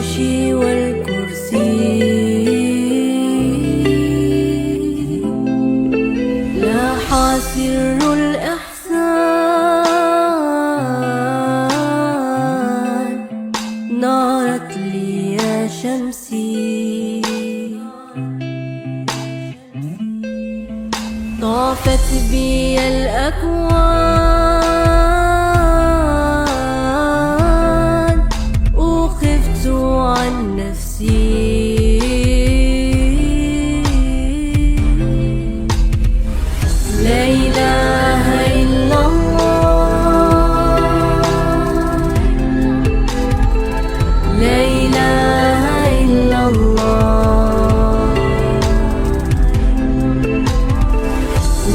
الفراش والكرسي لاح سر الإحسان نارت لي يا شمسي طافت بي الأكوان أخفت عن نفسي لا إله إلا الله لا إله إلا الله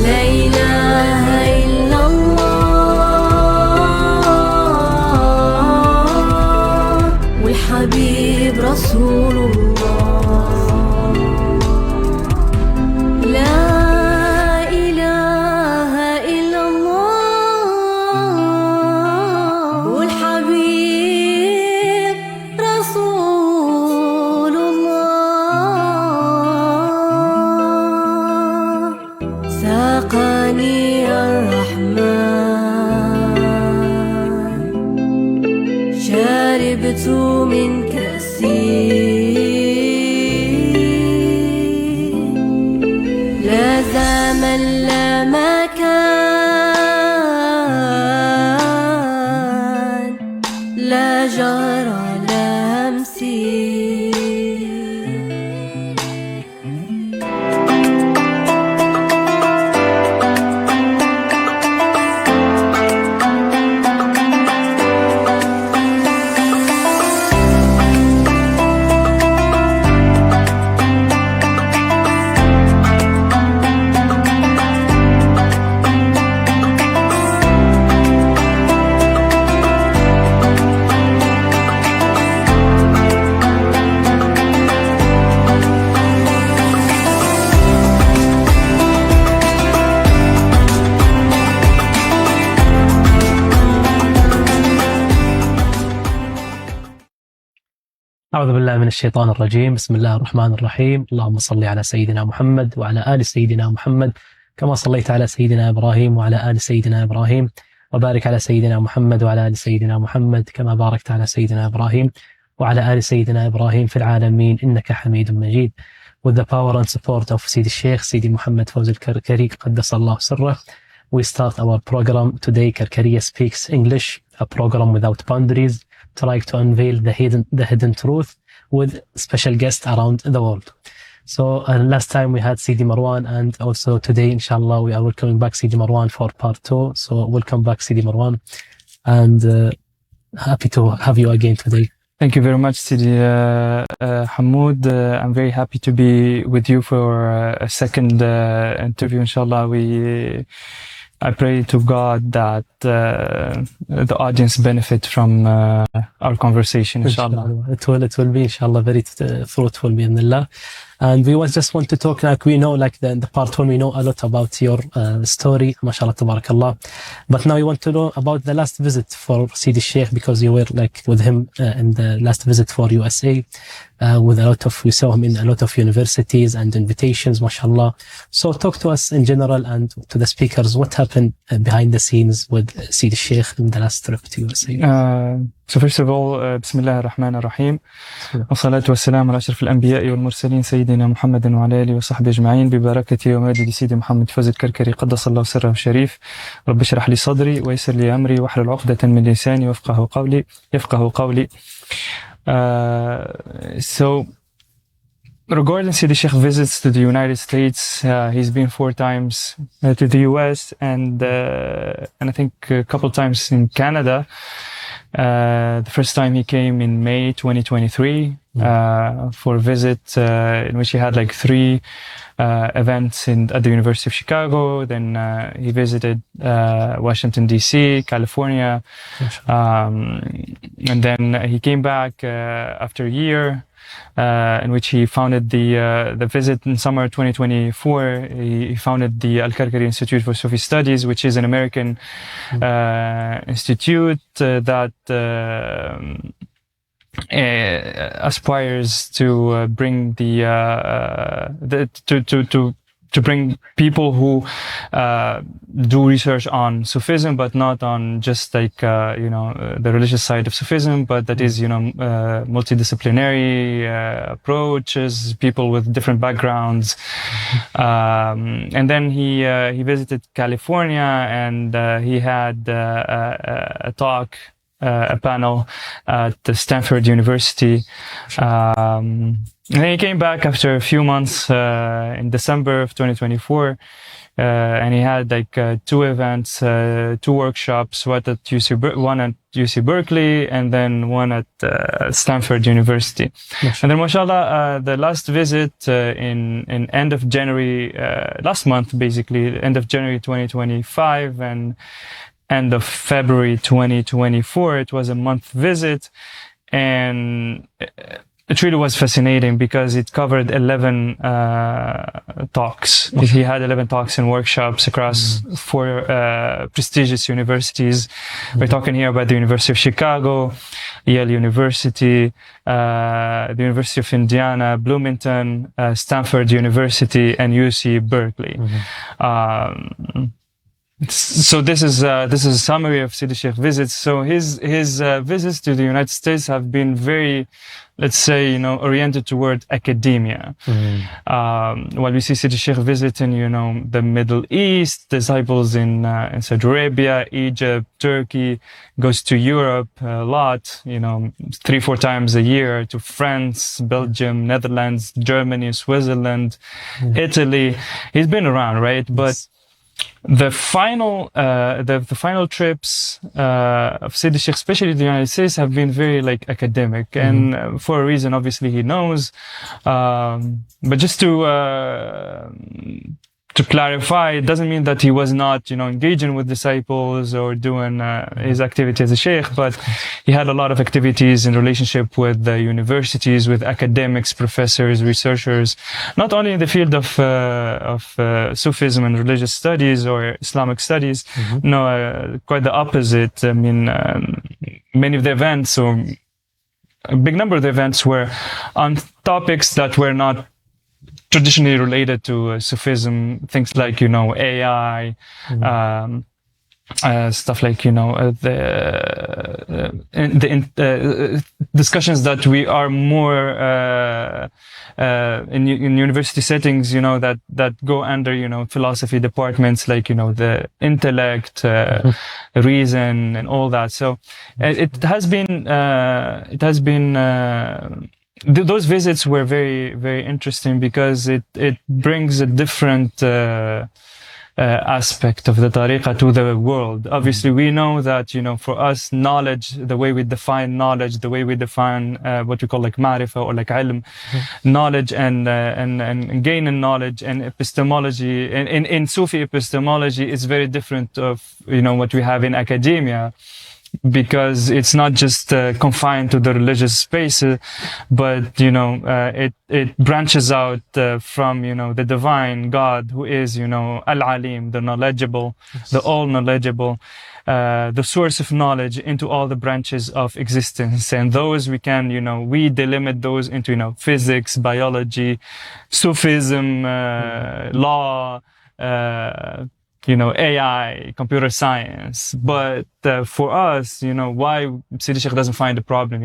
لا إله إلا الله والحبيب رسول الله لا إله إلا الله والحبيب رسول الله ساقني الرحمن شربت من كأسي لا زمن لا مكان لا جرى لا همسي أعوذ بالله من الشيطان الرجيم. بسم الله الرحمن الرحيم. اللهم صل على سيدنا محمد وعلى آل سيدنا محمد كما صليت على سيدنا إبراهيم وعلى آل سيدنا إبراهيم وبارك على سيدنا محمد وعلى آل سيدنا محمد كما باركت على سيدنا إبراهيم وعلى آل سيدنا إبراهيم في العالمين إنك حميد مجيد. With the power and support of Sidi Sheikh Sidi Muhammad Fawzi Karkari قدس الله سره, we start our program today, Karkariya Speaks English, a program without boundaries, trying to unveil the hidden truth with special guests around the world. So last time we had Sidi Marouen, and also today, inshallah, we are welcoming back Sidi Marouen for part 2. So welcome back, Sidi Marouen, and happy to have you again today. Thank you very much, Sidi Hamooda. I'm very happy to be with you for a second interview, inshallah. I pray to God that the audience benefit from our conversation, inshallah. It will be, inshallah, very fruitful, bi'idhnillah. And we just want to talk, like we know, like in the part 1, we know a lot about your story, mashallah, tabarakallah. But now we want to know about the last visit for Sidi Sheikh, because you were like with him in the last visit for USA. We saw him in a lot of universities and invitations, mashallah. So talk to us in general and to the speakers, what happened behind the scenes with Sidi Sheikh in the last trip to USA. So first of all, Bismillah ar-Rahman ar-Rahim. Wassalatu wassalamu ala ashraf al-anbiya'i wal-mursalin Sayyidina Muhammadin wa ala alihi wa sahbihi ajma'in bi barakati wa madidi Sidi Muhammad Fawzi Karkari qaddasallahu sirrahu sharif. Rabbi shrah li sadri wa yassir li amri wa hlul 'uqdatan min lisani yafqahu qawli. So regarding Sidi Sheikh visits to the United States, he's been 4 times to the US and I think a couple times in Canada. The first time he came in May 2023 for a visit in which he had like 3 events at the University of Chicago. Then he visited Washington DC, California, and then he came back after a year, in which he founded the visit in summer 2024. He founded the Karkariya Institute for Sufi Studies, which is an American institute that aspires to bring to bring people who do research on Sufism, but not on just like the religious side of Sufism, but that is multidisciplinary approaches, people with different backgrounds. And then he visited California, and he had a talk. A panel at the Stanford University. And then he came back after a few months in December of 2024. And he had like two events, two workshops, one at UC Berkeley and then one at Stanford University. Yes. And then, mashallah, the last visit in end of January, last month, basically, end of January 2025, and end of February 2024. It was a month visit, and it really was fascinating because it covered 11 talks. He had 11 talks and workshops across 4 prestigious universities. We're talking here about the University of Chicago, Yale University, the University of Indiana, Bloomington, Stanford University, and UC Berkeley. So this is a summary of Sidi Sheikh visits. So his visits to the United States have been very, let's say, oriented toward academia. While we see Sidi Sheikh visiting, the Middle East, disciples in Saudi Arabia, Egypt, Turkey, goes to Europe a lot, 3-4 times a year, to France, Belgium, Netherlands, Germany, Switzerland, Italy. He's been around, right? But the final trips of Sidi Sheikh, especially the United States, have been very academic, and for a reason, obviously he knows. But just to clarify, it doesn't mean that he was not, engaging with disciples or doing his activity as a sheikh, but he had a lot of activities in relationship with the universities, with academics, professors, researchers, not only in the field of Sufism and religious studies or Islamic studies. No, quite the opposite. I mean, many of the events, or a big number of the events, were on topics that were not traditionally related to Sufism, things like, AI, stuff like, the discussions that we are more, in university settings, that go under, philosophy departments, like, the intellect, reason, and all that. So it has been, those visits were very, very interesting because it brings a different aspect of the tariqah to the world. Obviously, we know that, for us, knowledge, the way we define knowledge, the way we define what we call ma'rifah or ilm, knowledge and gaining knowledge and epistemology, in Sufi epistemology is very different of, what we have in academia. Because it's not just confined to the religious space, but it branches out from the divine God, who is Al-Alim, the knowledgeable, the all knowledgeable, the source of knowledge, into all the branches of existence. And those we can we delimit those into physics, biology, Sufism, law, AI, computer science. But for us, why Sidi Sheikh doesn't find a problem,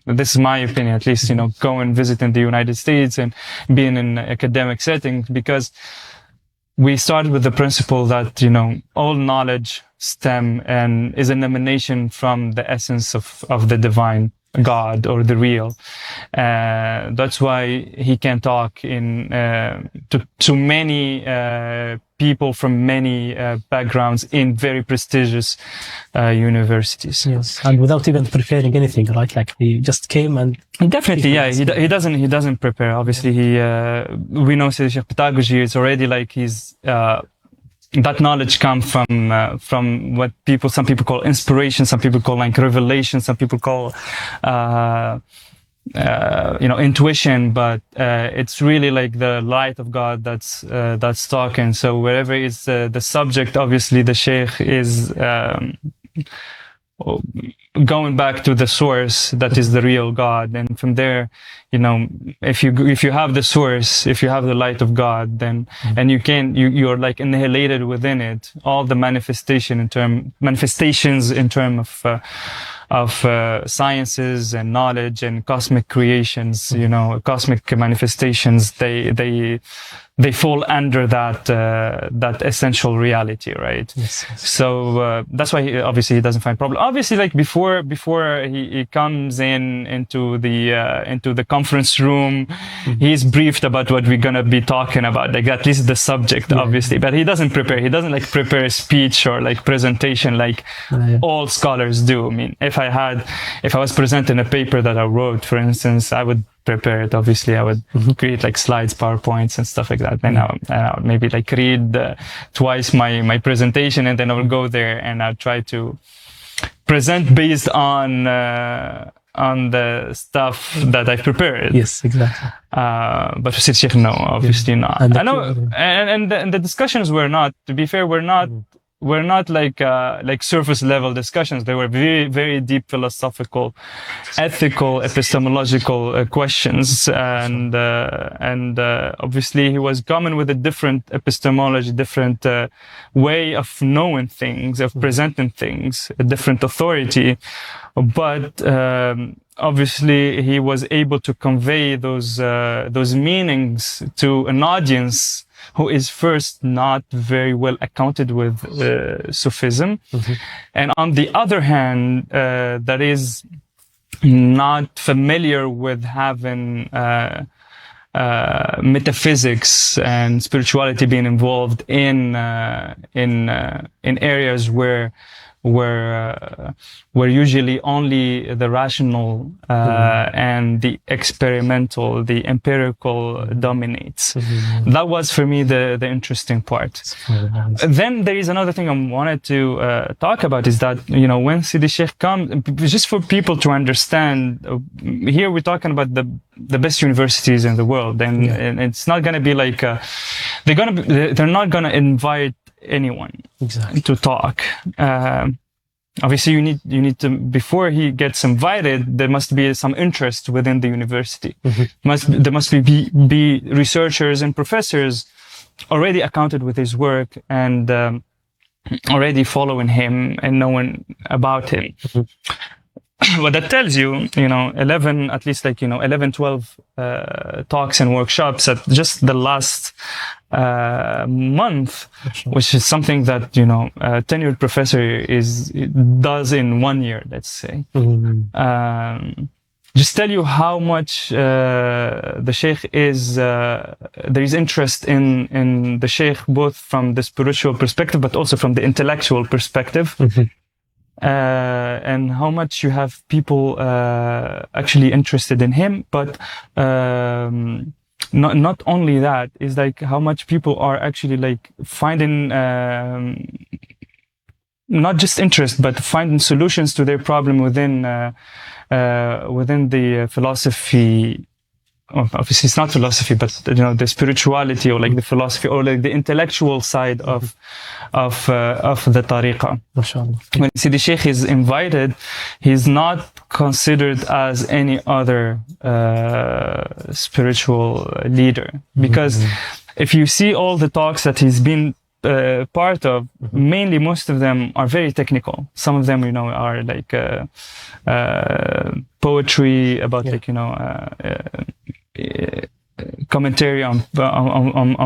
this is my opinion, at least, go and visit in the United States and being in academic settings, because we started with the principle that, all knowledge stem and is an emanation from the essence of the divine God or the real. That's why he can talk to many people from many backgrounds in very prestigious universities. Yes, and without even preparing anything, right? Like he just came and definitely, yeah. He doesn't prepare. Obviously, we know Sidi Sheikh pedagogy. It's already like he's. That knowledge comes from what some people call inspiration, some people call revelation, some people call intuition, but it's really like the light of God that's talking. So wherever it's the subject, obviously the sheikh is going back to the source that is the real God, and from there, if you have the source, if you have the light of God, then and you're like annihilated within it, all the manifestations in term of sciences and knowledge and cosmic creations, cosmic manifestations, they fall under that essential reality, right? Yes. So that's why he doesn't find problem. Obviously, like before he comes into the conference room, he's briefed about what we're gonna be talking about, like at least the subject, obviously. But he doesn't prepare. He doesn't like prepare a speech or like presentation like all scholars do. I mean, if I was presenting a paper that I wrote, for instance, I would prepare it. Obviously, I would create like slides, PowerPoints, and stuff like that. Then I would maybe like read twice my presentation, and then I would go there and I'll try to present based on the stuff that I've prepared. Yes, exactly. But for Sheikh, no, obviously not. I know, and the discussions were not. To be fair, we're not like surface level discussions. They were very, very deep philosophical, ethical, epistemological questions, and obviously he was coming with a different epistemology, different way of knowing things, of presenting things, a different authority, but obviously he was able to convey those meanings to an audience who is first not very well acquainted with Sufism, and on the other hand, that is not familiar with having metaphysics and spirituality being involved in areas where usually only the rational and the experimental, the empirical dominates. That was for me the interesting part. Then there is another thing I wanted to talk about, is that when Sidi Sheikh comes, just for people to understand, here we're talking about the best universities in the world, and it's not going to be like they're not going to invite anyone to talk. Obviously, you need to, before he gets invited, there must be some interest within the university. There must be researchers and professors already acquainted with his work and already following him and knowing about him. What that tells you, 11, at least 11, 12 talks and workshops at just the last month, which is something that, a tenured professor does in 1 year, let's say. Just tell you how much the Sheikh is, there is interest in the Sheikh, both from the spiritual perspective, but also from the intellectual perspective. And how much you have people actually interested in him, but not only that, is like how much people are actually like finding not just interest, but finding solutions to their problem within the philosophy. Obviously, it's not philosophy, but the spirituality, or like the philosophy, or like the intellectual side of the tariqah. When Sidi Sheikh is invited, he's not considered as any other spiritual leader, because if you see all the talks that he's been part of, mainly most of them are very technical. Some of them, are like poetry about commentary on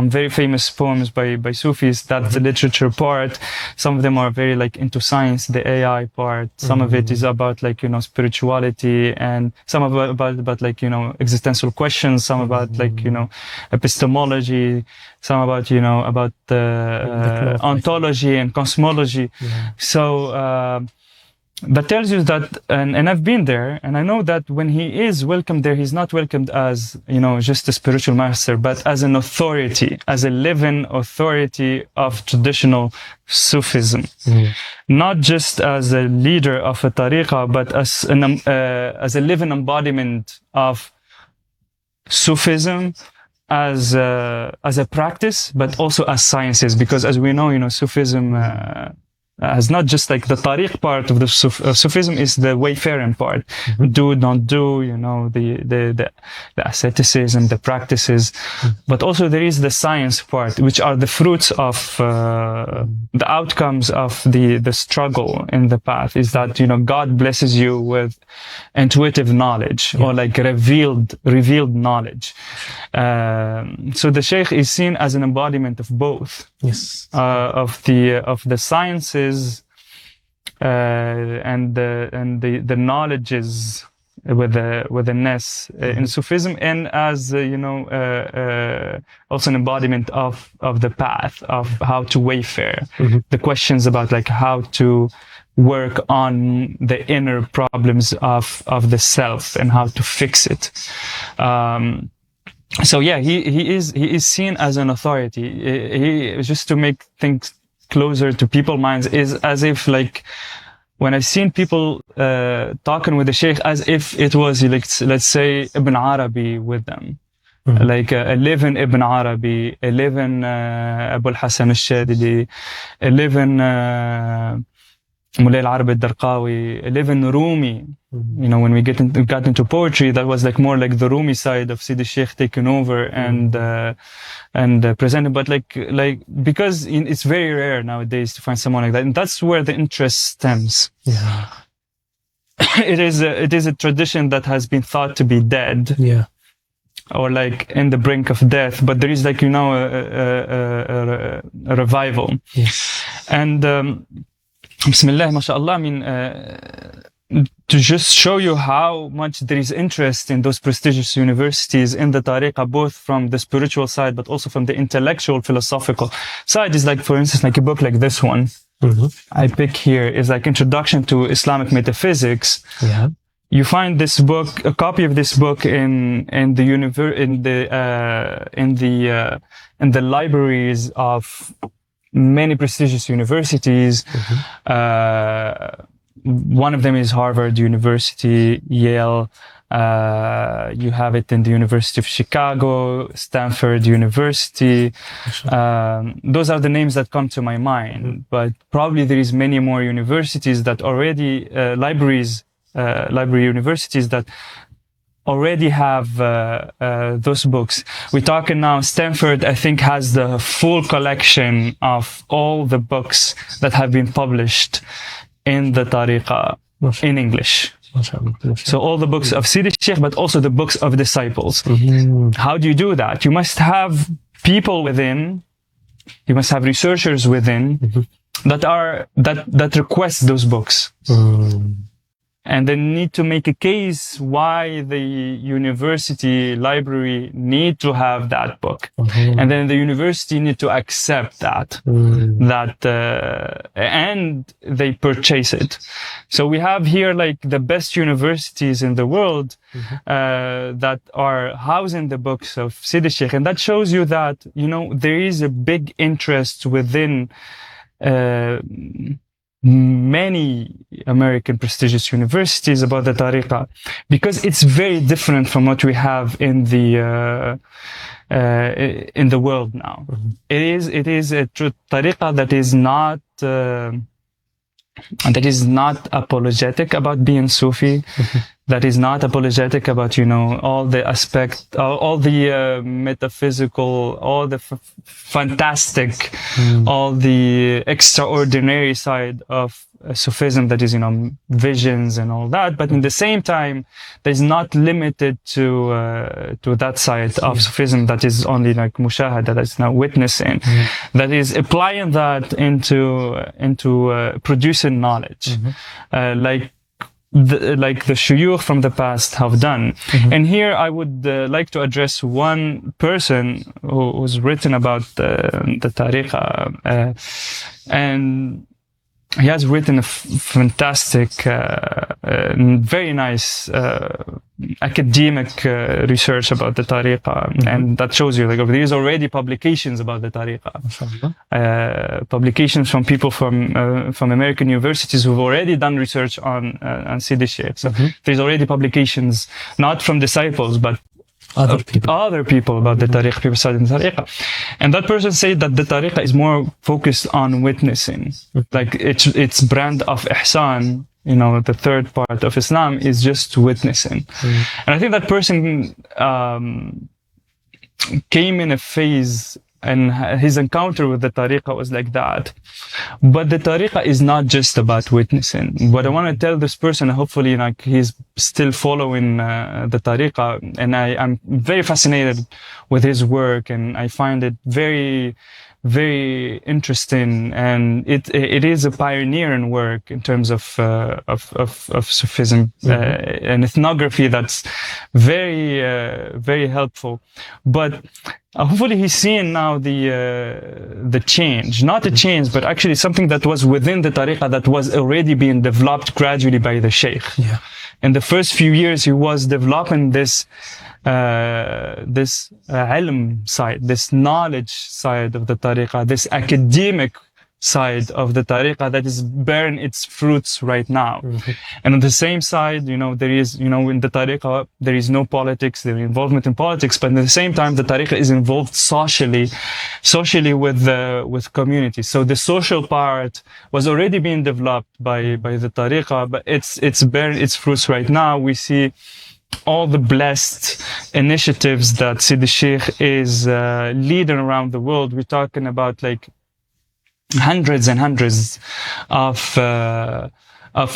very famous poems by Sufis. That's the literature part. Some of them are very like into science, the AI part. Some of it is about spirituality, and some about existential questions. Some about epistemology. Some about ontology and cosmology. So that tells you that, and I've been there, and I know that when he is welcomed there, he's not welcomed as, just a spiritual master, but as an authority, as a living authority of traditional Sufism. Not just as a leader of a tariqah, but as a living embodiment of Sufism, as a practice, but also as sciences, because as we know, Sufism as not just like the tariq part of the Sufism is the wayfaring part. Do, don't do, you know, the asceticism, the practices, but also there is the science part, which are the fruits of the outcomes of the struggle in the path. Is that, you know, God blesses you with intuitive knowledge or like revealed knowledge. So the Shaykh is seen as an embodiment of both. Yes. Of the sciences and the knowledges with an S in Sufism, and as also an embodiment of the path of how to wayfare. The questions about like how to work on the inner problems of the self and how to fix it. So yeah, he is seen as an authority. He just to make things closer to people's minds, is as if like when I've seen people talking with the Sheikh as if it was like, let's say Ibn Arabi with them. Like a living Ibn Arabi, a living Abu al-Hasan al-Shadili, a living Mulay al-Arab al-Darqawi, a living Rumi. You know, when we got into poetry, that was like more like the Rumi side of Sidi Sheikh taking over and presenting. But like because it's very rare nowadays to find someone like that, and that's where the interest stems. Yeah, it is a tradition that has been thought to be dead. Yeah. Or like in the brink of death, but there is like, you know, a revival. Yes. And Bismillah, mashallah, I mean, to just show you how much there is interest in those prestigious universities in the tariqah, both from the spiritual side, but also from the intellectual, philosophical side, is like, for instance, like a book like this one I pick here is like Introduction to Islamic Metaphysics. Yeah. You find this book, a copy of this book in the libraries of many prestigious universities. One of them is Harvard University, Yale. You have it in the University of Chicago, Stanford University. Those are the names that come to my mind. But probably there is many more universities that already library universities that already have those books. We're talking now, Stanford, I think, has the full collection of all the books that have been published in the tariqah in English. So all the books of Sidi Sheikh, but also the books of disciples. How do you do that? You must have people within, you must have researchers within that request those books. And they need to make a case why the university library need to have that book. And then the university need to accept that, and they purchase it. So we have here like the best universities in the world, that are housing the books of Sidi Sheikh. And that shows you that, you know, there is a big interest within, many American prestigious universities about the tariqah, because it's very different from what we have in the world now. It is a true tariqah that is not apologetic about being Sufi, that is not apologetic about, you know, all the aspect, all the metaphysical, all the fantastic, all the extraordinary side of Sufism, that is, you know, visions and all that. But in the same time, there's not limited to that side of Sufism that is only like mushahada, that's now witnessing, that is applying that into producing knowledge, like the shuyukh from the past have done. And here I would like to address one person who's written about the tariqah, and he has written a fantastic, very nice academic research about the tariqah, and that shows you like there is already publications about the tariqah, publications from people from American universities who've already done research on Sidi Sheikh. So there's already publications, not from disciples, but other people about the tariqah, people studying the tariqah. And that person said that the tariqah is more focused on witnessing. Like its brand of ihsan, the third part of Islam is just witnessing. And I think that person came in a phase, and his encounter with the tariqah was like that. But the tariqah is not just about witnessing. What I want to tell this person, hopefully he's still following the tariqah, and I'm very fascinated with his work, and I find it very, very interesting, and it is a pioneering work in terms of Sufism, and ethnography that's very, very helpful. But hopefully he's seeing now the change, not a change, but actually something that was within the tariqah that was already being developed gradually by the sheikh. Yeah. In the first few years, he was developing this ilm side, this knowledge side of the tariqah, this academic side of the tariqah that is bearing its fruits right now. And on the same side, there is, in the tariqah, there is no politics, there is involvement in politics, but at the same time, the tariqah is involved socially with community. So the social part was already being developed by the tariqah, but it's bearing its fruits right now. We see all the blessed initiatives that Sidi Sheikh is leading around the world. We're talking about like hundreds and hundreds of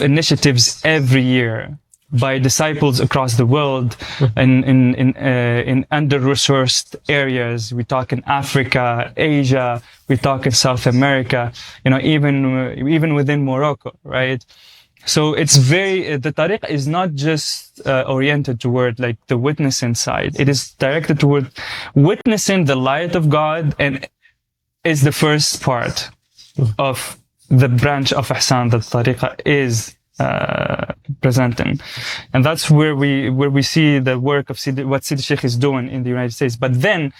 initiatives every year by disciples across the world in under-resourced areas. We talk in Africa, Asia, we talk in South America, even within Morocco, right? So it's the tariqah is not just oriented toward like the witnessing side. It is directed toward witnessing the light of God, and is the first part of the branch of ihsan that tariqah is presenting. And that's where we see the work of what Sidi Sheikh is doing in the United States. But then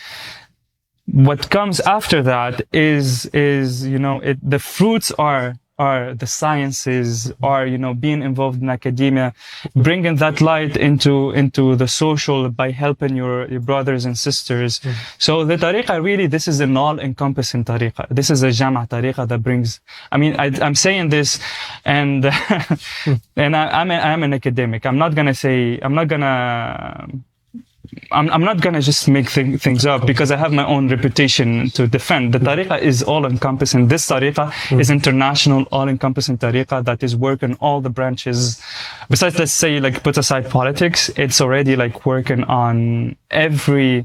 what comes after that is the fruits are the sciences, are being involved in academia, bringing that light into the social by helping your brothers and sisters. So the tariqah, really, this is an all-encompassing tariqah. This is a jama' tariqah that brings, I'm saying this, and and I'm an academic. I'm not gonna just make things up, because I have my own reputation to defend. The tariqah is all-encompassing. This tariqah is international, all-encompassing tariqah that is working all the branches. Besides, let's say, like, put aside politics, it's already like working on every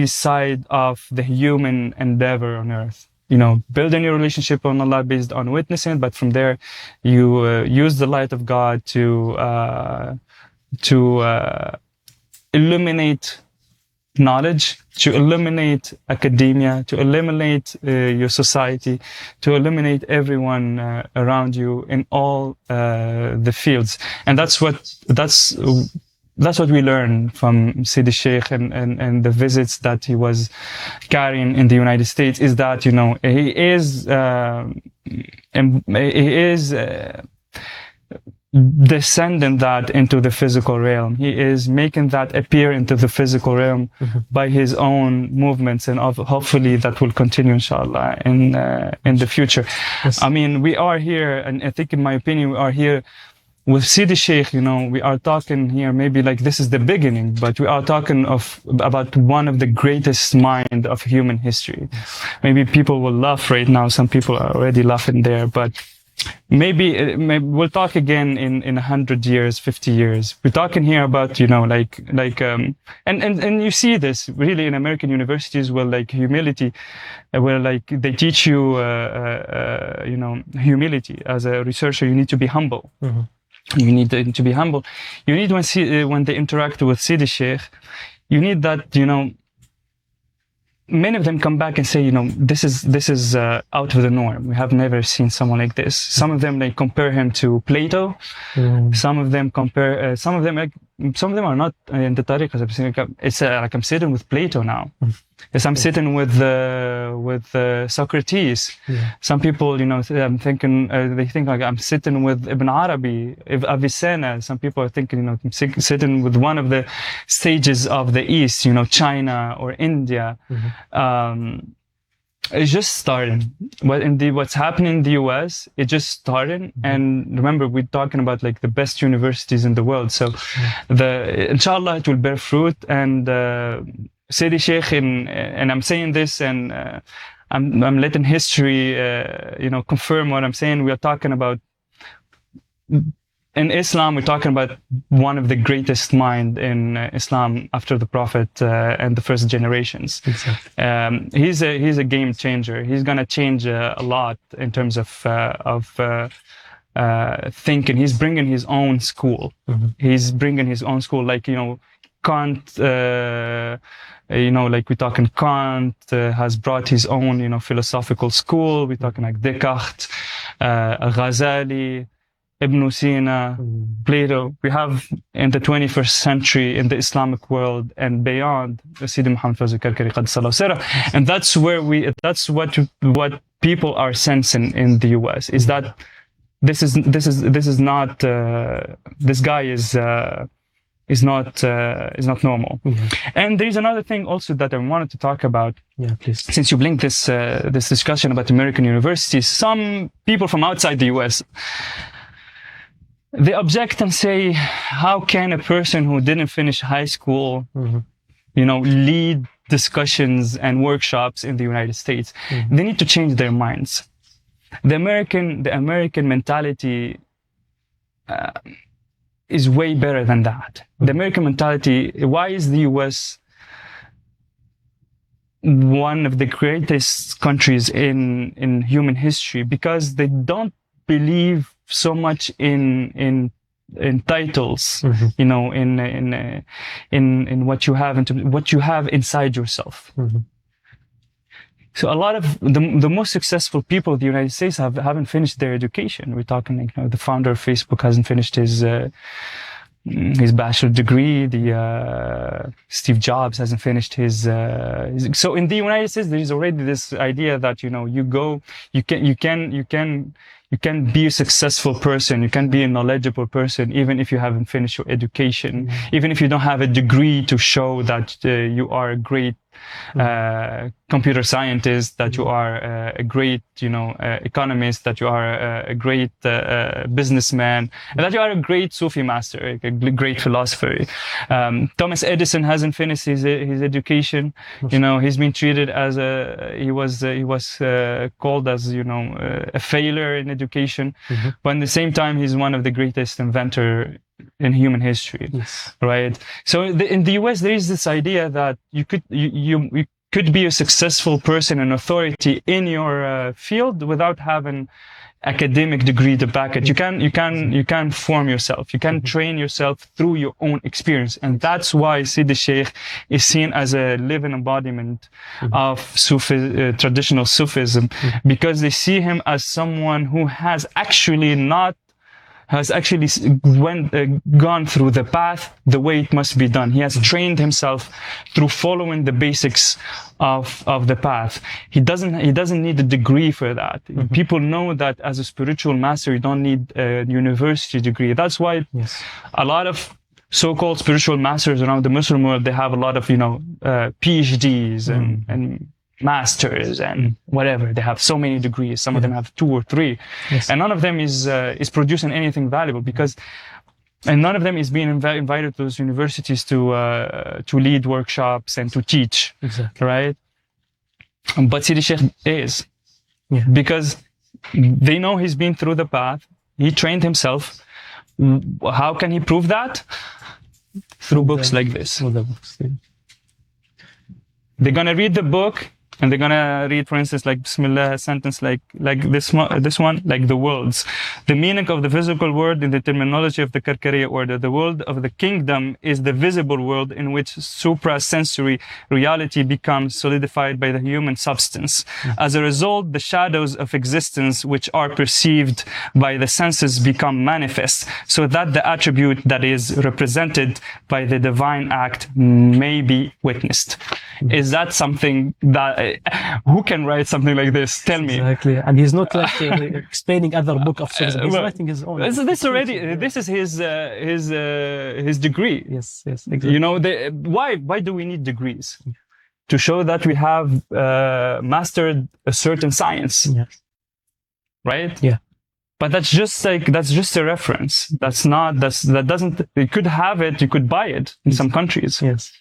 side of the human endeavor on earth. Building your relationship on Allah based on witnessing, but from there, you use the light of God to illuminate knowledge, to illuminate academia, to illuminate your society, to illuminate everyone around you in all the fields. And that's what we learn from Sidi Sheikh and the visits that he was carrying in the United States, is that he is descending that into the physical realm. He is making that appear into the physical realm by his own movements, and hopefully that will continue, inshallah, in the future. Yes. We are here, and I think, in my opinion, we are here with Sidi Sheikh. We are talking here, maybe like this is the beginning, but we are talking about one of the greatest mind of human history. Maybe people will laugh right now. Some people are already laughing there, but maybe we'll talk again in 100 years, 50 years. We're talking here about, and you see this really in American universities, where like humility, where like they teach you, humility. As a researcher, you need to be humble. You need to be humble. You need, when they interact with Sidi Sheikh, you need that, many of them come back and say, this is out of the norm. We have never seen someone like this. Some of them, they compare him to Plato. Some of them some of them are not in the tariqas. It's like I'm sitting with Plato now. Yes, I'm sitting with Socrates. Yeah. Some people, I'm thinking, they think like I'm sitting with Ibn Arabi, Avicenna. Some people are thinking, I'm sitting with one of the sages of the East, China or India. It's just starting. What's happening in the US, it just started. And remember, we're talking about like the best universities in the world. So inshallah, it will bear fruit. And Sayyidi Sheikh, and I'm saying this, and I'm letting history, confirm what I'm saying. We are talking about, in Islam, we're talking about one of the greatest mind in Islam after the Prophet and the first generations. Exactly. He's a game changer. He's gonna change a lot in terms of thinking. He's bringing his own school. He's bringing his own school, like Kant. Like we're talking Kant has brought his own philosophical school. We're talking like Descartes, Ghazali, Ibn Sina, Plato. We have in the 21st century in the Islamic world and beyond, Sidi Muhammad Fawzi Karkariya Qaddasallahu Sirah. And that's what people are sensing in the US is that this is not this guy is not normal. And there's another thing also that I wanted to talk about. Yeah, please. Since you linked this discussion about American universities, some people from outside the US, they object and say, how can a person who didn't finish high school, lead discussions and workshops in the United States? They need to change their minds. The American mentality is way better than that. The American mentality, why is the US one of the greatest countries in human history? Because they don't believe so much in titles, in what you have, what you have inside yourself. So a lot of the most successful people in the United States haven't finished their education. We're talking, the founder of Facebook hasn't finished his bachelor degree. Steve Jobs hasn't finished his. So in the United States, there is already this idea that you can be a successful person, you can be a knowledgeable person, even if you haven't finished your education, even if you don't have a degree to show that you are a great computer scientist, that you are a great, economist, that you are a great businessman, and that you are a great Sufi master, a great philosopher. Thomas Edison hasn't finished his education. He's been treated as he was called as a failure in education, but at the same time he's one of the greatest inventor in human history. Right? So in the US there is this idea that you could be a successful person and authority in your field without having academic degree to back it. You can form yourself. You can train yourself through your own experience. And that's why Sidi Sheikh is seen as a living embodiment of traditional Sufism, because they see him as someone who has actually gone through the path the way it must be done. He has trained himself through following the basics of the path. He doesn't need a degree for that. People know that as a spiritual master, you don't need a university degree. That's why a lot of so-called spiritual masters around the Muslim world, they have a lot of PhDs and masters and whatever. They have so many degrees. Some of them have 2 or 3, and none of them is producing anything valuable, and none of them is being invited to those universities to lead workshops and to teach. Right? But Sidi Sheikh is, because they know he's been through the path. He trained himself. How can he prove that? Through books like this. They're gonna read the book. and they're gonna read, for instance, like Bismillah, a sentence like this one, like the worlds. The meaning of the physical world in the terminology of the Karkariya order, the world of the kingdom is the visible world in which supra-sensory reality becomes solidified by the human substance. As a result, the shadows of existence which are perceived by the senses become manifest, so that the attribute that is represented by the divine act may be witnessed. Is that something that who can write something like this? Tell me. Exactly, and he's not like explaining other book of Sufism. He's writing his own. This is his degree. Yes, exactly. You know, why do we need degrees? To show that we have mastered a certain science. Yes. Right? Yeah. But that's just a reference. That doesn't, you could have it, you could buy it in some countries. Yes.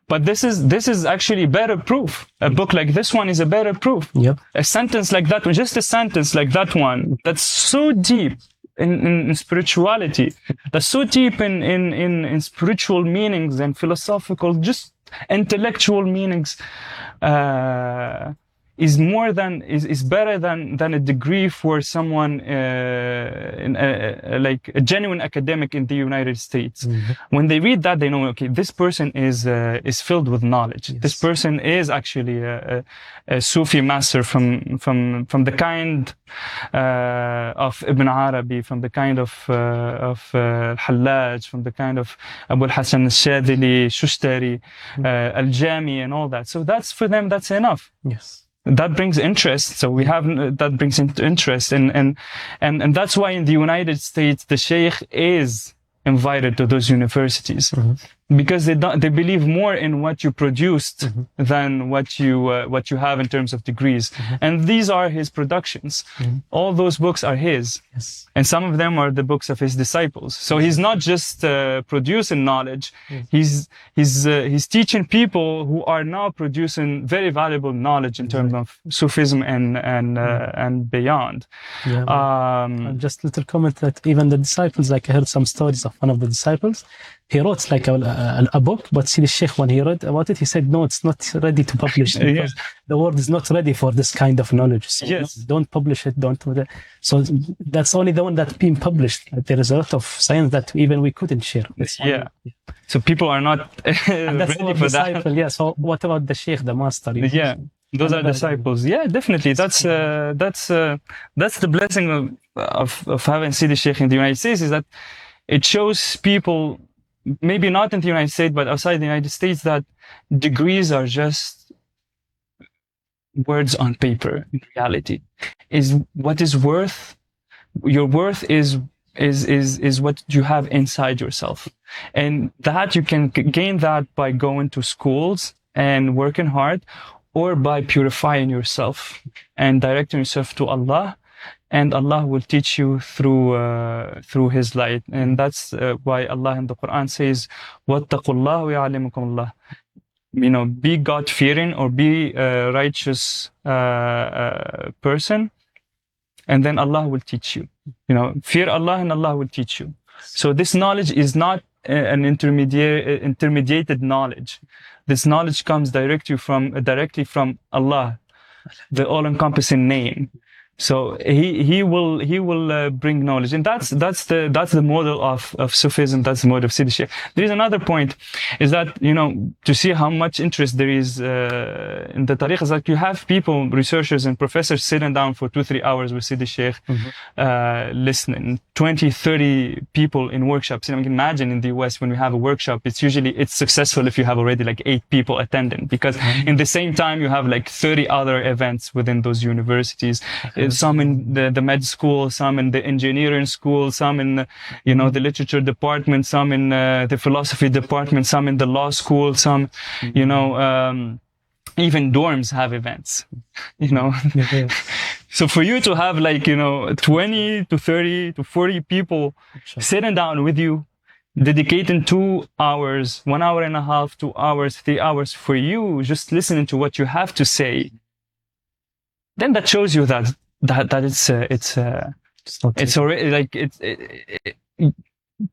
But this is actually better proof. A book like this one is a better proof. Yep. A sentence like that one, just a sentence like that one, that's so deep in spirituality, that's so deep in spiritual meanings and philosophical, just intellectual meanings, is better than a degree for someone like a genuine academic in the United States. Mm-hmm. When they read that, they know, okay, this person is filled with knowledge. Yes. This person is actually a Sufi master from the kind of Ibn Arabi, from the kind of Hallaj, from the kind of Abu al-Hasan al-Shadili, Shushtari, al-Jami, and all that. So that's, for them, that's enough. Yes. That brings interest. So we have that brings interest, and that's why in the United States the Sheikh is invited to those universities, because they believe more in what you produced than what you have in terms of degrees. And these are his productions. All those books are his. Yes. And some of them are the books of his disciples. So he's not just producing knowledge. He's teaching people who are now producing very valuable knowledge in terms of Sufism and beyond. Yeah, and just little comment that even the disciples, like I heard some stories of one of the disciples, he wrote like a book, but see the Sheikh, when he read about it, he said, no, it's not ready to publish because the world is not ready for this kind of knowledge. So yes. Don't publish it. So that's only the one that's being published. There is a lot of science that even we couldn't share. So people are not ready for that. Yeah. So what about the Sheikh, the master? Yeah. Those are disciples. Yeah, definitely. That's the blessing of having Sidi Sheikh in the United States, is that it shows people, maybe not in the United States, but outside the United States, that degrees are just words on paper. In reality, is what is worth. Your worth is what you have inside yourself, and that you can gain that by going to schools and working hard, or by purifying yourself and directing yourself to Allah, and Allah will teach you through His light. And that's why Allah in the Quran says, وَاتَّقُوا اللَّهَ وَيَعْلِمُكُمُ اللَّهُ. You know, be God-fearing or be a righteous person, and then Allah will teach you. You know, fear Allah and Allah will teach you. So this knowledge is not an intermediated knowledge. This knowledge comes directly from Allah, the all-encompassing name. So he will bring knowledge, and that's the model of Sufism. That's the model of Sidi Sheikh. There is another point, is that, you know, to see how much interest there is in the tariq, is that you have people, researchers and professors, sitting down for 2-3 hours with Sidi Sheikh, listening. 20-30 people in workshops. And I can imagine in the US, when we have a workshop, it's successful if you have already like 8 people attending, because in the same time you have like 30 other events within those universities. Some in the med school, some in the engineering school, some in, you know, the literature department, some in the philosophy department, some in the law school, some, you know, even dorms have events, you know. So for you to have like, you know, 20 to 30 to 40 people sitting down with you, dedicating 2 hours, 1 hour and a half, 2 hours, 3 hours for you, just listening to what you have to say, then that shows you that it's already like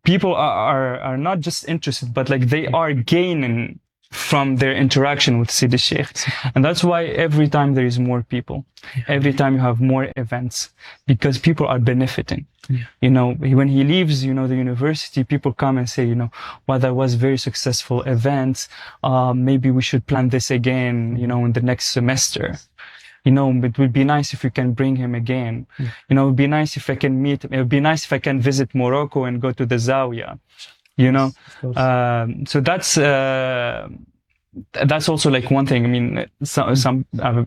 people are not just interested, but like they are gaining from their interaction with Sidi Sheikh. And that's why every time there is more people, every time you have more events, because people are benefiting. Yeah. You know, when he leaves, you know, the university, people come and say, you know, well, that was very successful event. Maybe we should plan this again, you know, in the next semester. You know, it would be nice if we can bring him again. Yeah. You know, it would be nice if I can meet him. It would be nice if I can visit Morocco and go to the Zawiya. You know, so that's also like one thing. I mean,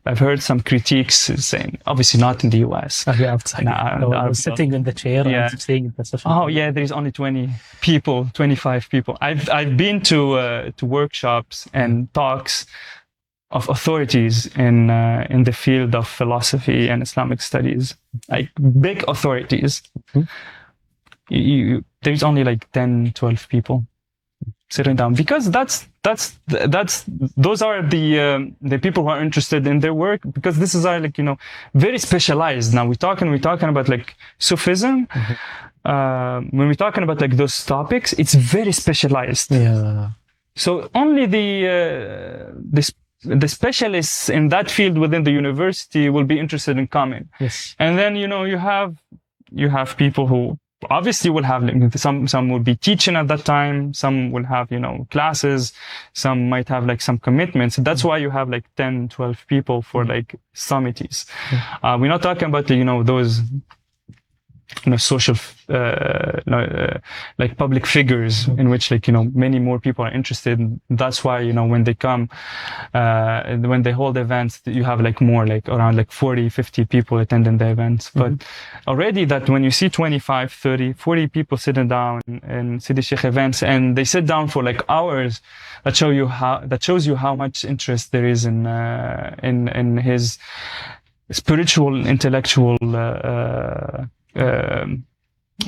I've heard some critiques saying, obviously not in the US. Outside. I was sitting in the chair and saying the session. Oh yeah, there's only 20 people, 25 people. I've been to workshops and talks of authorities in the field of philosophy and Islamic studies, like big authorities. There's only like 10, 12 people sitting down, because those are the people who are interested in their work, because this is like, you know, very specialized. Now we're talking about like Sufism. When we're talking about like those topics, it's very specialized. Yeah. So only the specialists in that field within the university will be interested in coming. Yes. And then, you know, you have people who obviously will have, like, some will be teaching at that time, some will have, you know, classes, some might have like some commitments. That's why you have like 10, 12 people for like summities. We're not talking about, you know, those, you know, social, like public figures in which, like, you know, many more people are interested. That's why, you know, when they come, when they hold events, you have like more, like around like 40, 50 people attending the events. But already that when you see 25, 30, 40 people sitting down in Sidi Sheikh events, and they sit down for like hours, that shows you how much interest there is in his spiritual, intellectual,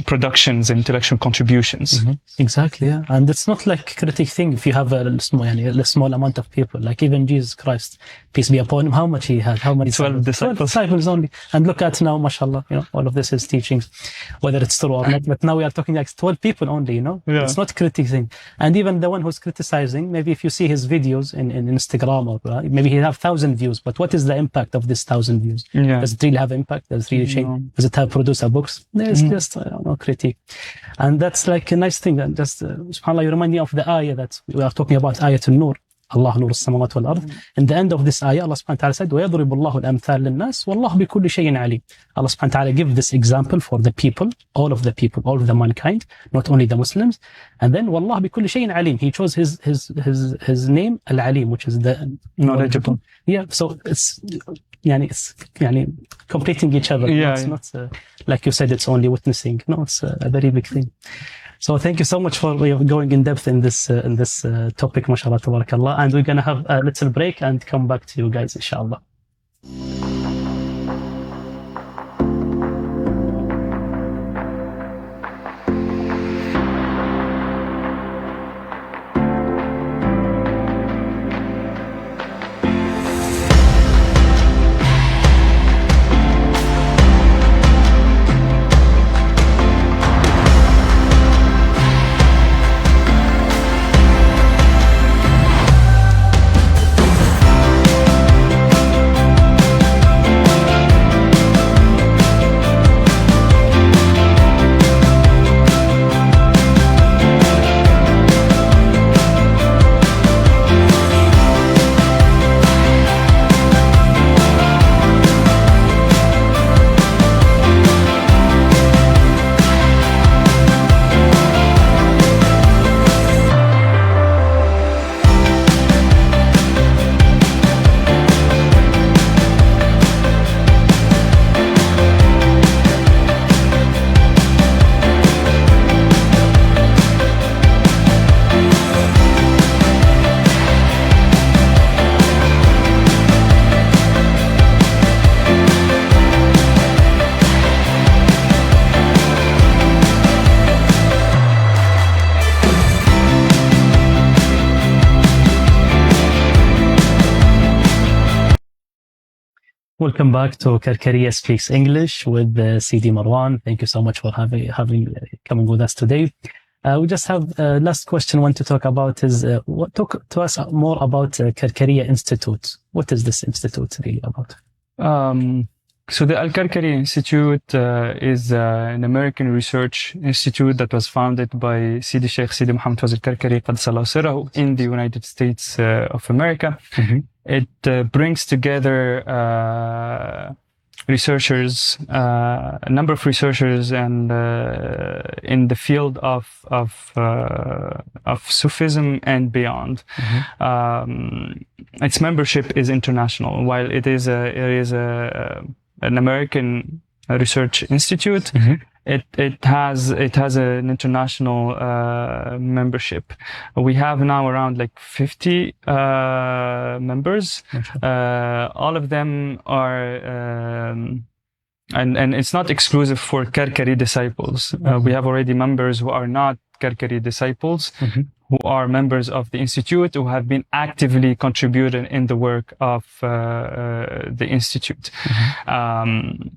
productions, intellectual contributions. Exactly, yeah. And it's not like a critic thing if you have a small amount of people. Like even Jesus Christ, peace be upon him, how much he had, how many 12 disciples. 12 disciples only. And look at now, mashallah, you know, all of this is teachings, whether it's true or not. But now we are talking like 12 people only, you know. Yeah. It's not critic thing. And even the one who's criticizing, maybe if you see his videos in Instagram, or maybe he have 1,000 views, but what is the impact of this 1,000 views? Yeah. Does it really have impact? Does it really change? Does it have producer books? There's just, I don't know, critique. And that's like a nice thing. And just, subhanAllah, you remind me of the ayah that we are talking about, ayat al-nur. Allah nur as-samawat wal-ard. In the end of this ayah, Allah subhanahu wa ta'ala said, وَيَضْرِبُ اللَّهُ الْأَمْثَالَ لِلنَّاسِ وَاللَّهُ بِكُلِّ شَيْءٍ عَلِيمٌ. Allah subhanahu wa ta'ala give this example for the people, all of the mankind, not only the Muslims. And then, وَاللَّهُ بِكُلِّ شَيْءٍ عَلِيمٌ. He chose his name, Al-Alim, which is the knowledgeable. Yeah, so it's completing each other. Yeah, it's not like you said, it's only witnessing. No, it's a very big thing. So thank you so much for going in depth in this topic, mashallah, tabarakallah. And we're gonna have a little break and come back to you guys, inshallah. Welcome back to Karkariya Speaks English with CD Marouen. Thank you so much for coming with us today. We just have last question I want to talk about is talk to us more about Karkariya Institute. What is this institute really about? So the Al-Karkariya Institute is an American research institute that was founded by Sidi Sheikh Sidi Muhammad Fazil Karkari Qaddasallahu Sirrahu in the United States of America. Mm-hmm. It brings together researchers, a number of researchers, and in the field of Sufism and beyond. Mm-hmm. Its membership is international. While it is an American research institute, mm-hmm. It has an international membership. We have now around like 50 members. All of them are and it's not exclusive for Karkari disciples. Mm-hmm. We have already members who are not Karkari disciples, mm-hmm. who are members of the institute, who have been actively contributing in the work of the institute. Mm-hmm.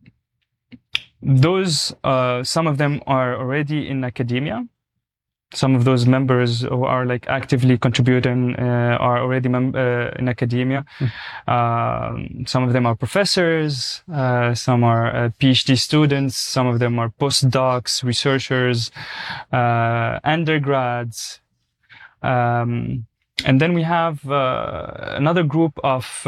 Some of them are already in academia. Some of those members who are like actively contributing are already in academia. Mm. Some of them are professors. Some are PhD students. Some of them are postdocs, researchers, undergrads. And then we have another group of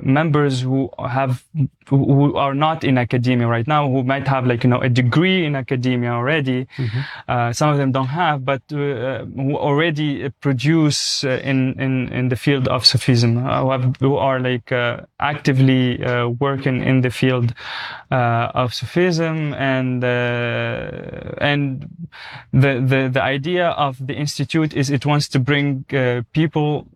members who are not in academia right now, who might have like, a degree in academia already. Mm-hmm. Some of them don't have, but who already produce in the field of Sufism, who are like actively working in the field of Sufism, and the idea of the institute is it wants to bring people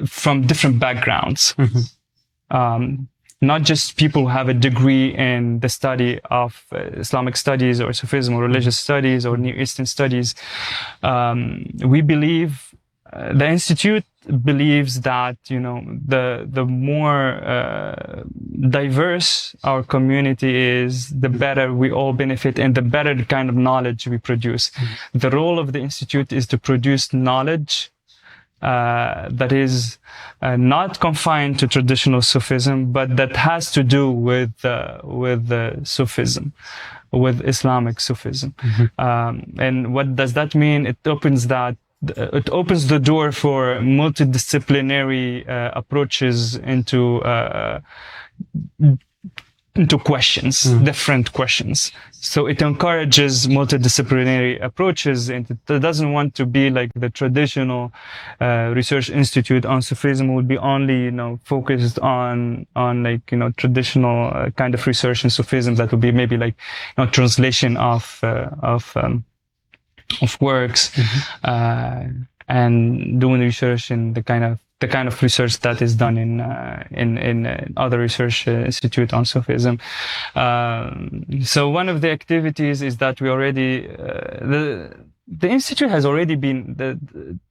from different backgrounds. Mm-hmm. Not just people who have a degree in the study of Islamic studies or Sufism or religious studies or Near Eastern studies. We believe, the Institute believes that, the more diverse our community is, the better we all benefit and the better the kind of knowledge we produce. Mm-hmm. The role of the Institute is to produce knowledge that is not confined to traditional Sufism, but that has to do with Sufism, with Islamic Sufism. Mm-hmm. And what does that mean? It opens the door for multidisciplinary approaches into questions, different questions. So it encourages multidisciplinary approaches, and it doesn't want to be like the traditional research institute on Sufism would be only, focused on traditional kind of research in Sufism that would be maybe like, translation of works, mm-hmm. And doing research in the kind of research that is done in other research institute on Sufism. So one of the activities is that we already the institute has already been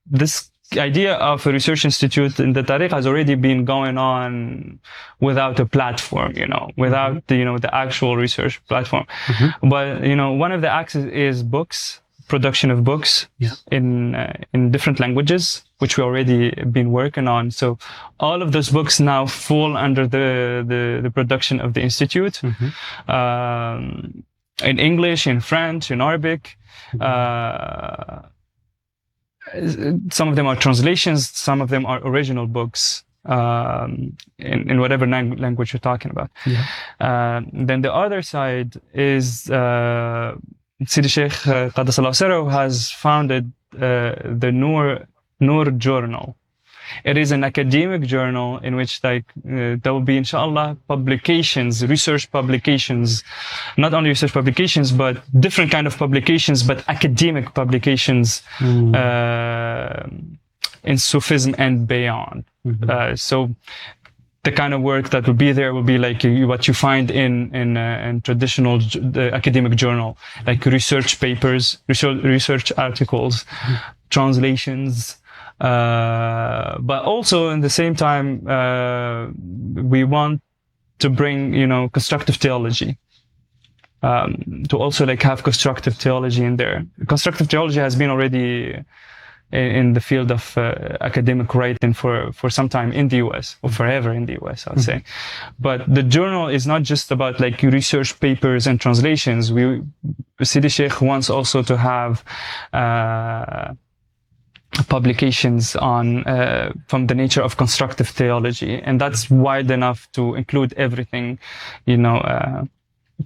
this idea of a research institute in the Tariq has already been going on without a platform, without the actual research platform. Mm-hmm. But one of the axes is books. Production of books, yeah. in different languages, which we already been working on. So all of those books now fall under the production of the Institute, mm-hmm. In English, in French, in Arabic. Mm-hmm. Some of them are translations, some of them are original books. In whatever language you're talking about. Yeah. Then the other side is Sidi Sheikh Qaddasallahu Sirrahu has founded the Noor Journal. It is an academic journal in which there will be, inshallah, publications, research publications, not only research publications, but different kind of publications, but academic publications in Sufism and beyond. Mm-hmm. So the kind of work that will be there will be like what you find in traditional academic journal, like research papers, research articles, translations. But also in the same time, we want to bring, constructive theology. to also like have constructive theology in there. Constructive theology has been already in the field of academic writing for some time in the US, or forever in the US, I would say. But the journal is not just about like research papers and translations. Sidi Sheikh wants also to have publications on from the nature of constructive theology, and that's wide enough to include everything,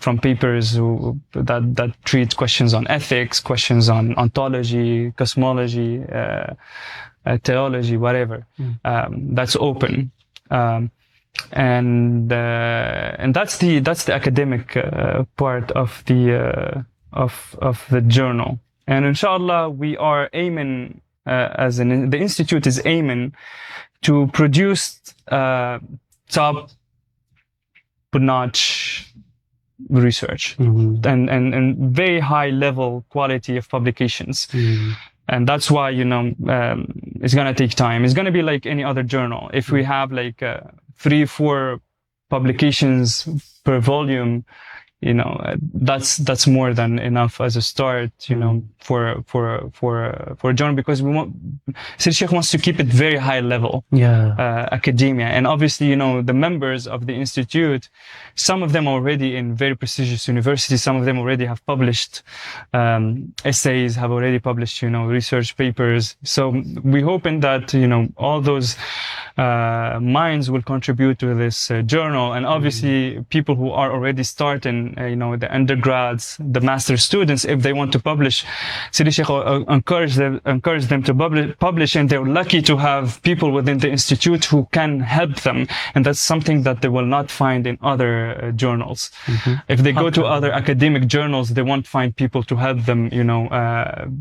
from papers that treat questions on ethics, questions on ontology, cosmology, theology, whatever. That's open, and that's the academic part of the journal. And inshallah, we are aiming, the institute is aiming to produce top-notch research and very high level quality of publications. And that's why, it's going to take time. It's going to be like any other journal. If we have like 3-4 publications per volume, that's more than enough as a start, for a journal, because Sidi Sheikh wants to keep it very high level, academia. And obviously, the members of the institute, some of them already in very prestigious universities, some of them already have published essays, have already published, research papers. So we're hoping that, all those minds will contribute to this journal. And obviously, people who are already starting, the undergrads, the master students, if they want to publish, Sidi Sheikh encourage them to publish, and they're lucky to have people within the institute who can help them. And that's something that they will not find in other journals. If they go to other academic journals, they won't find people to help them,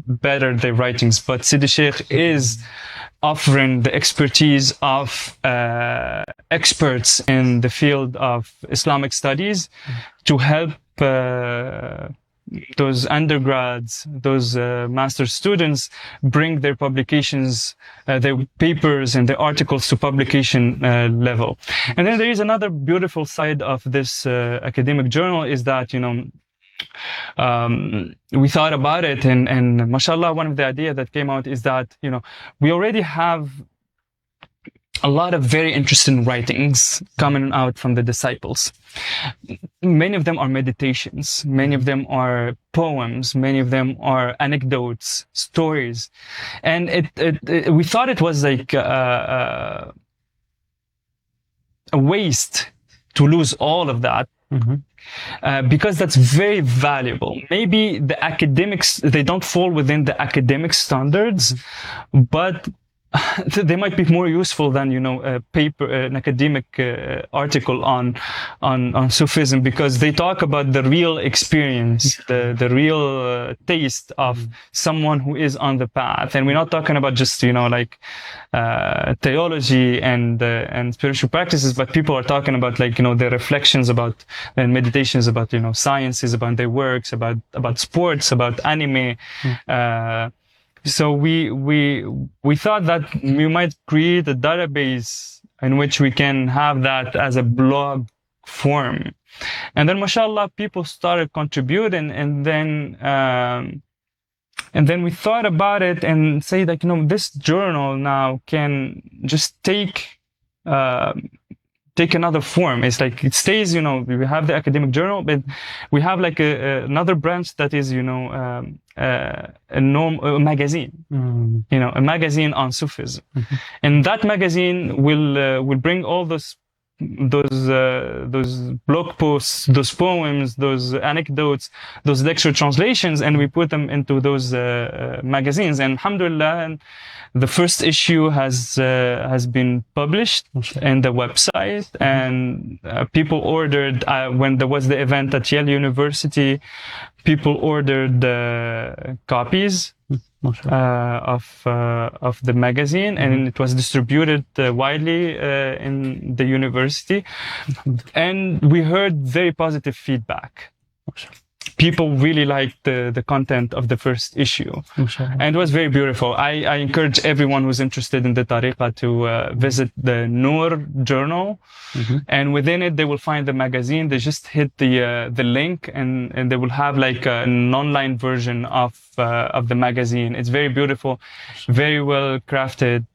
better their writings. But Sidi Sheikh is offering the expertise of experts in the field of Islamic studies to help those undergrads, those master students bring their publications, their papers and their articles to publication level. And then there is another beautiful side of this academic journal, is that, we thought about it, and mashallah, one of the ideas that came out is that, we already have a lot of very interesting writings coming out from the disciples. Many of them are meditations, many of them are poems, many of them are anecdotes, stories. And we thought it was like a waste to lose all of that. Because that's very valuable. Maybe the academics, they don't fall within the academic standards, but they might be more useful than, a paper, an academic article on Sufism, because they talk about the real experience, the real taste of someone who is on the path. And we're not talking about just, theology and spiritual practices, but people are talking about their reflections about and meditations about, sciences, about their works, about sports, about anime. So we thought that we might create a database in which we can have that as a blog form. And then, mashallah, people started contributing, and then we thought about it and say that, this journal now can just take another form. It's like it stays, we have the academic journal, but we have another branch that is, a magazine, a magazine on Sufism. And that magazine will bring all those blog posts, those poems, those anecdotes, those lecture translations, and we put them into those magazines. And alhamdulillah, the first issue has been published in the website, and people ordered, when there was the event at Yale University, people ordered copies of the magazine, and it was distributed widely in the university, and we heard very positive feedback. people really liked the content of the first issue. MashaAllah. And it was very beautiful. I encourage everyone who's interested in the tariqah to visit the Noor journal. And within it, they will find the magazine. They just hit the link and they will have like an online version of the magazine. It's very beautiful, very well crafted,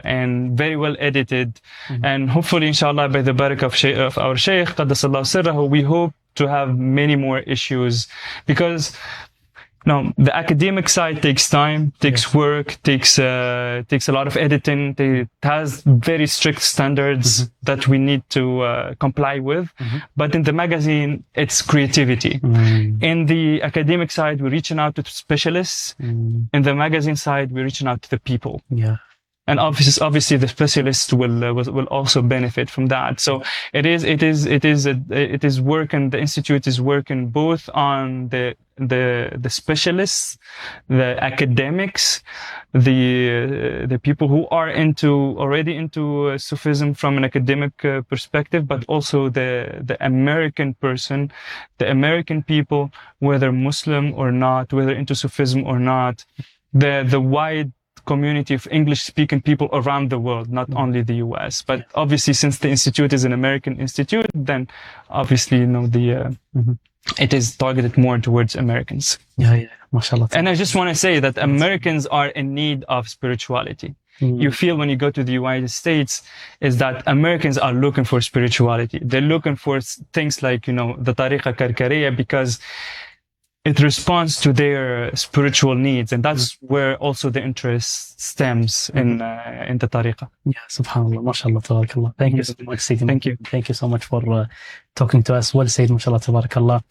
and very well edited. And hopefully, inshallah, by the barakah of our Shaykh, Qaddasallahu sirrahu, we hope to have many more issues, because the academic side takes time, takes work, takes a lot of editing. It has very strict standards that we need to comply with. But in the magazine, it's creativity. In the academic side, we're reaching out to specialists. In the magazine side, we're reaching out to the people. Yeah. And obviously the specialists will also benefit from that. So it is working. The institute is working both on the specialists, the academics, the people who are already into Sufism from an academic perspective, but also the American person, the American people, whether Muslim or not, whether into Sufism or not, the wide community of English-speaking people around the world, not only the US. But obviously, since the institute is an American institute, then obviously, it is targeted more towards Americans. Yeah, mashallah. And I just want to say that Americans are in need of spirituality. You feel when you go to the United States is that Americans are looking for spirituality. They're looking for things like, the Tariqa Karkariya, because it responds to their spiritual needs, and that's where also the interest stems in the tariqah. Yeah, subhanallah, mashallah, tabarakallah. Thank you so much, Sayyidina. Thank you. Thank you so much for talking to us. Well said, mashallah, tabarakallah.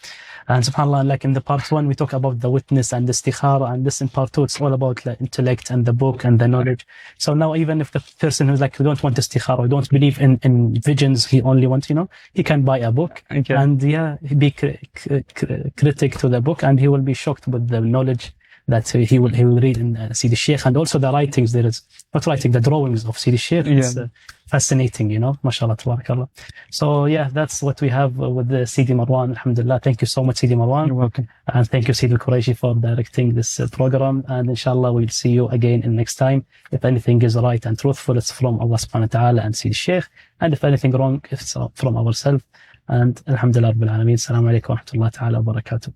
And subhanallah, like in the part 1, we talk about the witness and the istikhara, and this in part 2, it's all about the intellect and the book and the knowledge. So now, even if the person who's like, we don't want istikhara, we don't believe in visions, he only wants, he can buy a book and be critic to the book, and he will be shocked with the knowledge that he will read in Sidi Sheikh, and also the writings. There is not writing, the drawings of Sidi Sheikh. It's fascinating, mashallah, tabarakallah. So that's what we have with the Sidi Marouen. Alhamdulillah. Thank you so much, Sidi Marouen. You're welcome. And thank you, Sidi Al-Quraishi, for directing this program. And inshallah, we'll see you again in next time. If anything is right and truthful, it's from Allah subhanahu wa ta'ala and Sidi Sheikh. And if anything wrong, it's from ourselves. And alhamdulillah, rabbil alameen. Assalamu alaikum wa rahmatullahi ta'ala wa barakatuh.